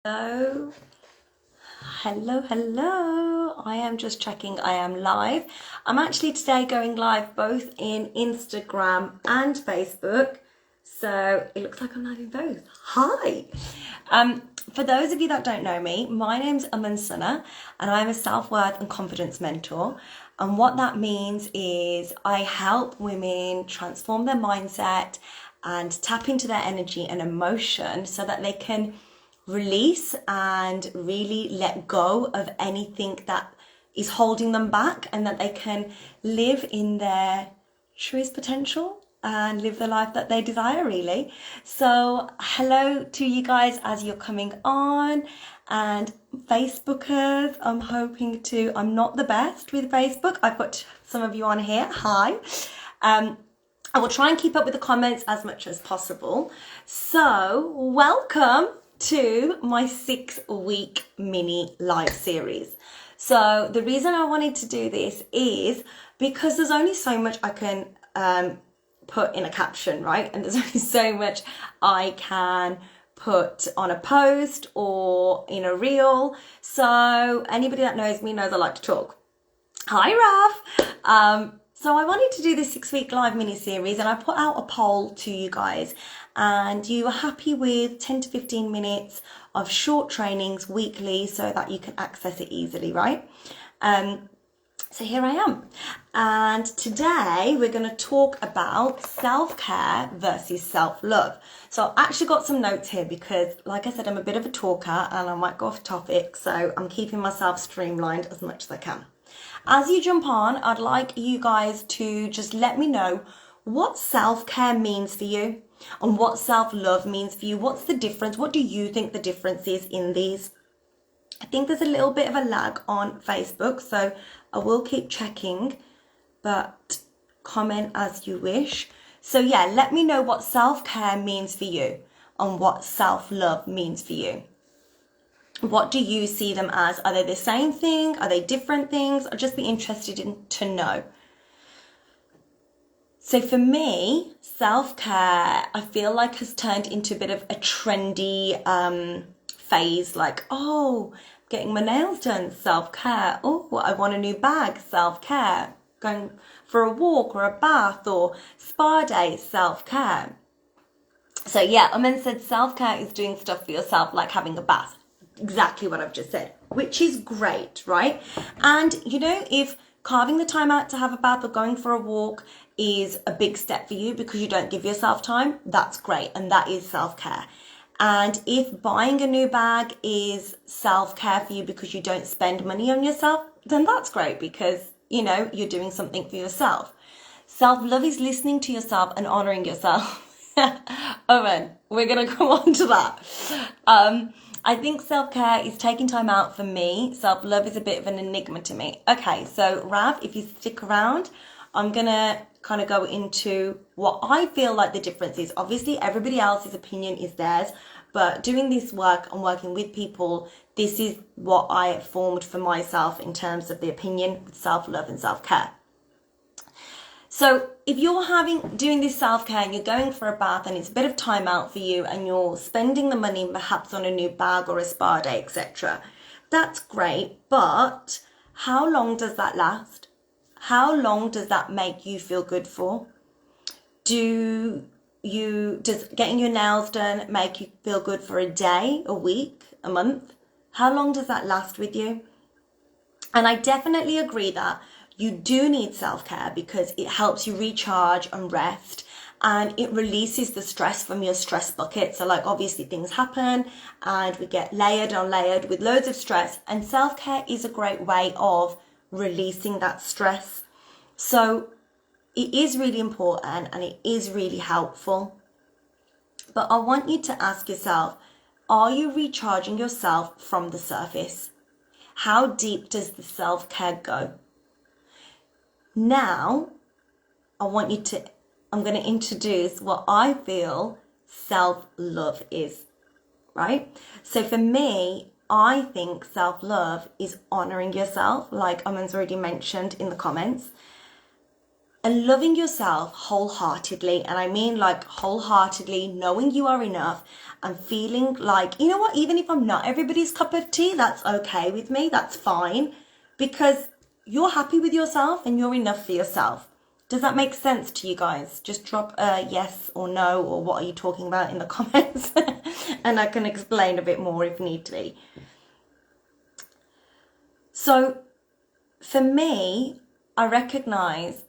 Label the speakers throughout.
Speaker 1: Hello, hello. I am just checking I am live. I'm actually today going live both in Instagram and Facebook. So it looks like I'm live in both. Hi. For those of you that don't know me, my name's Aman Sana and I'm a self-worth and confidence mentor. And what that means is I help women transform their mindset and tap into their energy and emotion so that they can release and really let go of anything that is holding them back and that they can live in their truest potential and live the life that they desire, really. So hello to you guys as you're coming on, and Facebookers, I'm not the best with Facebook. I've got some of you on here. Hi. I will try and keep up with the comments as much as possible. So welcome to my 6-week mini live series. So the reason I wanted to do this is because there's only so much I can put in a caption, right? And there's only so much I can put on a post or in a reel. So anybody that knows me knows I like to talk. Hi, Rav. So I wanted to do this 6-week live mini series, and I put out a poll to you guys, and you were happy with 10 to 15 minutes of short trainings weekly so that you can access it easily, right? So here I am. And today we're going to talk about self-care versus self-love. So I've actually got some notes here because, like I said, I'm a bit of a talker and I might go off topic. So I'm keeping myself streamlined as much as I can. As you jump on, I'd like you guys to just let me know what self-care means for you and what self-love means for you. What's the difference? What do you think the difference is in these? I think there's a little bit of a lag on Facebook, so I will keep checking, but comment as you wish. So yeah, let me know what self-care means for you and what self-love means for you. What do you see them as? Are they the same thing? Are they different things? I'd just be interested to know. So for me, self-care, I feel like has turned into a bit of a trendy phase, like, oh, getting my nails done, self-care. Oh, I want a new bag, self-care. Going for a walk or a bath or spa day, self-care. So yeah, Aman said self-care is doing stuff for yourself, like having a bath. Exactly what I've just said, which is great, right? And you know, if carving the time out to have a bath or going for a walk is a big step for you because you don't give yourself time, that's great, and that is self-care. And if buying a new bag is self-care for you because you don't spend money on yourself, then that's great because, you know, you're doing something for yourself. Self-love is listening to yourself and honoring yourself. Owen, we're going to come on to that. I think self-care is taking time out for me. Self-love is a bit of an enigma to me. Okay, so Rav, if you stick around, I'm going to kind of go into what I feel like the difference is. Obviously, everybody else's opinion is theirs, but doing this work and working with people, this is what I have formed for myself in terms of the opinion with self-love and self-care. So if you're doing this self-care and you're going for a bath and it's a bit of time out for you and you're spending the money perhaps on a new bag or a spa day, etc., that's great. But how long does that last? How long does that make you feel good for? Does getting your nails done make you feel good for a day, a week, a month? How long does that last with you? And I definitely agree that you do need self-care because it helps you recharge and rest, and it releases the stress from your stress bucket. So like obviously things happen and we get layered on layered with loads of stress, and self-care is a great way of releasing that stress. So it is really important and it is really helpful. But I want you to ask yourself, are you recharging yourself from the surface? How deep does the self-care go? Now, I'm going to introduce what I feel self-love is, right? So for me, I think self-love is honoring yourself, like Aman's already mentioned in the comments. and loving yourself wholeheartedly, and I mean like wholeheartedly, knowing you are enough and feeling like, you know what, even if I'm not everybody's cup of tea, that's okay with me, that's fine, because you're happy with yourself and you're enough for yourself. Does that make sense to you guys? Just drop a yes or no, or what are you talking about in the comments, and I can explain a bit more if need to be. So for me, I recognize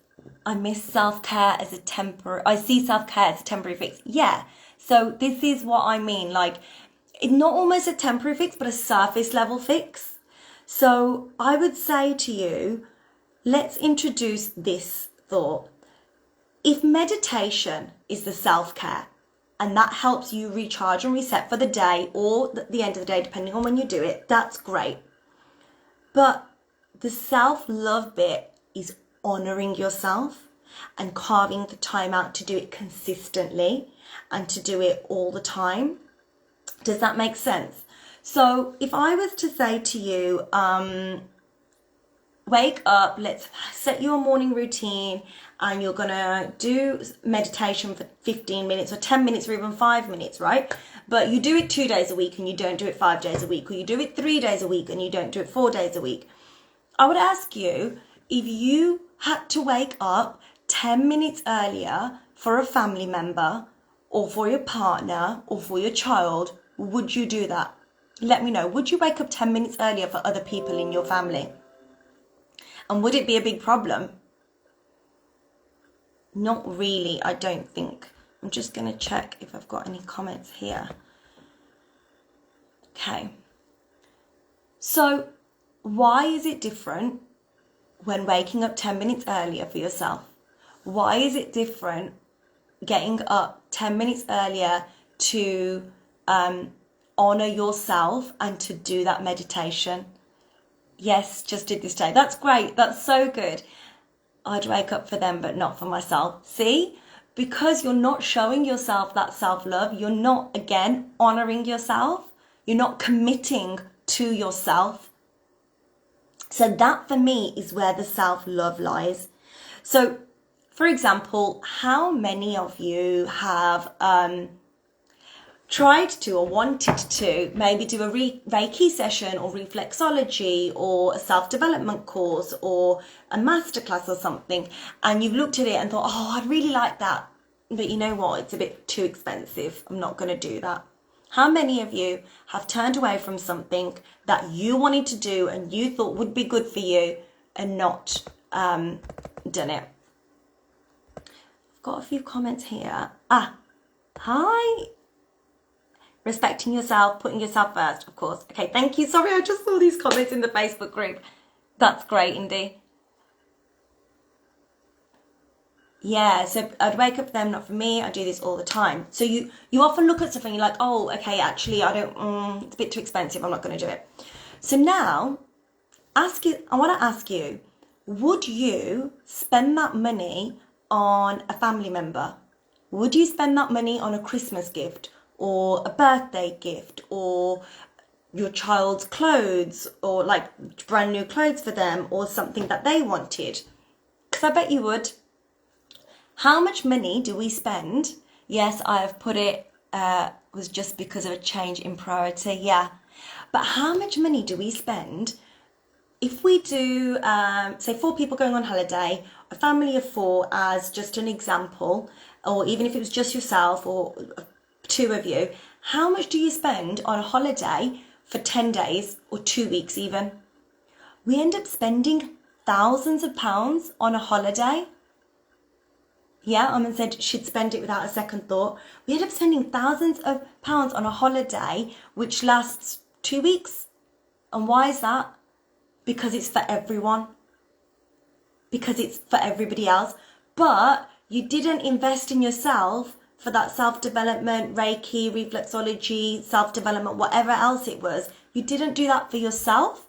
Speaker 1: I miss self-care as a temporary, I see self-care as a temporary fix. Yeah. So this is what I mean. Like, it's not almost a temporary fix, but a surface level fix. So I would say to you, let's introduce this thought. If meditation is the self-care and that helps you recharge and reset for the day or the end of the day, depending on when you do it, that's great. But the self-love bit is honoring yourself and carving the time out to do it consistently and to do it all the time. Does that make sense? So if I was to say to you, wake up, let's set you a morning routine, and you're gonna do meditation for 15 minutes or 10 minutes or even 5 minutes, right? But you do it 2 days a week and you don't do it 5 days a week, or you do it 3 days a week and you don't do it 4 days a week. I would ask you, if you had to wake up 10 minutes earlier for a family member or for your partner or for your child, would you do that? Let me know. Would you wake up 10 minutes earlier for other people in your family? And would it be a big problem? Not really, I don't think. I'm just going to check if I've got any comments here. Okay. So why is it different when waking up 10 minutes earlier for yourself? Why is it different getting up 10 minutes earlier to honor yourself and to do that meditation? Yes, just did this day. That's great. That's so good. I'd wake up for them, but not for myself. See? Because you're not showing yourself that self-love. You're not, again, honoring yourself. You're not committing to yourself. So that, for me, is where the self-love lies. So, for example, how many of you have tried to or wanted to maybe do a Reiki session or reflexology or a self-development course or a masterclass or something, and you've looked at it and thought, oh, I'd really like that, but you know what, it's a bit too expensive, I'm not going to do that. How many of you have turned away from something that you wanted to do and you thought would be good for you and not done it? I've got a few comments here. Hi. Respecting yourself, putting yourself first, of course. Okay, thank you. Sorry, I just saw these comments in the Facebook group. That's great, Indy. Yeah, so I'd wake up for them, not for me. I do this all the time. So you often look at something and you're like, oh, okay, actually, I don't, it's a bit too expensive. I'm not going to do it. So now, I want to ask you, would you spend that money on a family member? Would you spend that money on a Christmas gift or a birthday gift or your child's clothes, or like brand new clothes for them, or something that they wanted? Because I bet you would. How much money do we spend? Yes, I have put it was just because of a change in priority, yeah. But how much money do we spend if we do, say 4 people going on holiday, a family of 4 as just an example, or even if it was just yourself or 2 of you, how much do you spend on a holiday for 10 days or 2 weeks even? We end up spending thousands of pounds on a holiday. Yeah, Aman said she'd spend it without a second thought. We end up spending thousands of pounds on a holiday which lasts 2 weeks. And why is that? Because it's for everyone. Because it's for everybody else. But you didn't invest in yourself for that self-development, Reiki, reflexology, self-development, whatever else it was. You didn't do that for yourself.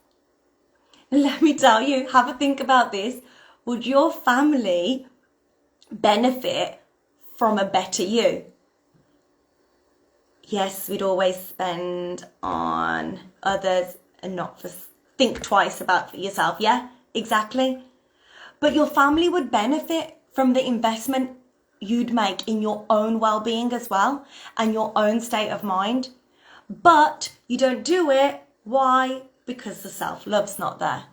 Speaker 1: Let me tell you, have a think about this. Would your family benefit from a better you? Yes, we'd always spend on others and not for, think twice about yourself. Yeah, exactly. But your family would benefit from the investment you'd make in your own well-being as well and your own state of mind. But you don't do it. Why? Because the self-love's not there.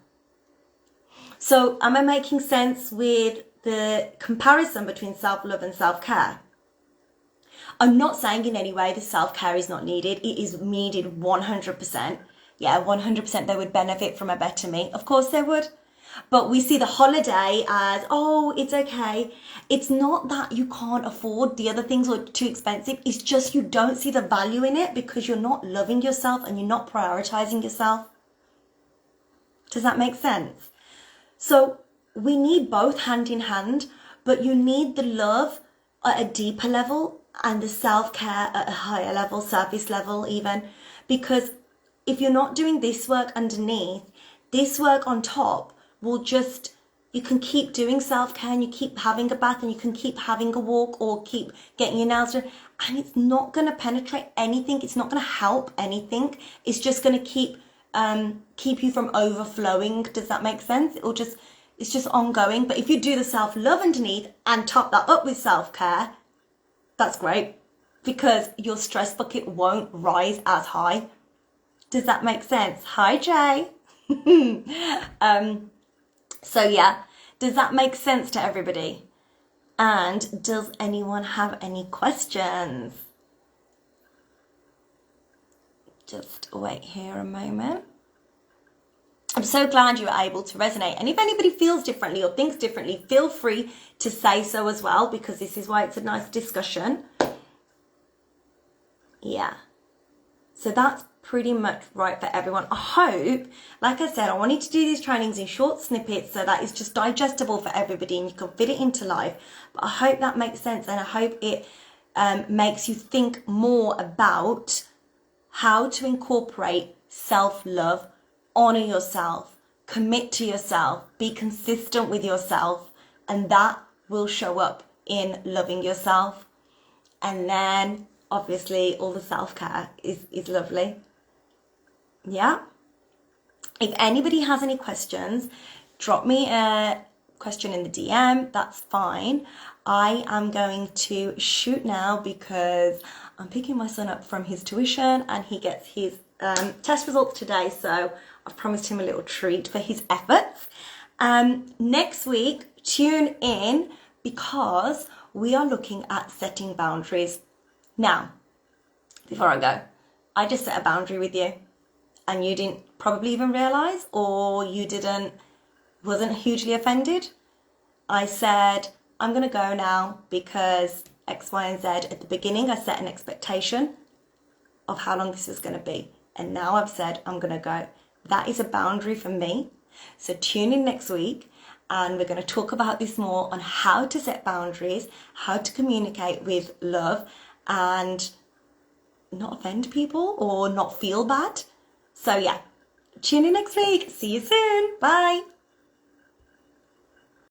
Speaker 1: So am I making sense with the comparison between self-love and self-care? I'm not saying in any way the self-care is not needed. It is needed 100%. Yeah, 100% they would benefit from a better me. Of course they would. But we see the holiday as, oh, it's okay. It's not that you can't afford the other things or too expensive. It's just you don't see the value in it because you're not loving yourself and you're not prioritizing yourself. Does that make sense? So we need both hand in hand, but you need the love at a deeper level and the self-care at a higher level, surface level even. Because if you're not doing this work underneath, this work on top will just, you can keep doing self-care and you keep having a bath and you can keep having a walk or keep getting your nails done, and it's not going to penetrate anything. It's not going to help anything. It's just going to keep you from overflowing. Does that make sense? It's just ongoing. But if you do the self-love underneath and top that up with self-care, that's great, because your stress bucket won't rise as high. Does that make sense? Hi, Jay. So yeah, does that make sense to everybody? And does anyone have any questions? Just wait here a moment. I'm so glad you were able to resonate. And if anybody feels differently or thinks differently, feel free to say so as well, because this is why it's a nice discussion. Yeah. So that's pretty much right for everyone. I hope, like I said, I wanted to do these trainings in short snippets so that it's just digestible for everybody and you can fit it into life. But I hope that makes sense, and I hope it makes you think more about how to incorporate self-love, honor yourself, commit to yourself, be consistent with yourself, and that will show up in loving yourself. And then obviously all the self-care is lovely. Yeah. If anybody has any questions, drop me a question in the DM. That's fine. I am going to shoot now because I'm picking my son up from his tuition and he gets his test results today. So I've promised him a little treat for his efforts. Next week, tune in because we are looking at setting boundaries. Now, before I go, I just set a boundary with you and you didn't probably even realize, or you wasn't hugely offended. I said, I'm going to go now because X, Y, and Z. At the beginning, I set an expectation of how long this was going to be. And now I've said, I'm going to go. That is a boundary for me. So tune in next week and we're going to talk about this more on how to set boundaries, how to communicate with love and not offend people or not feel bad. So yeah, tune in next week. See you soon. Bye.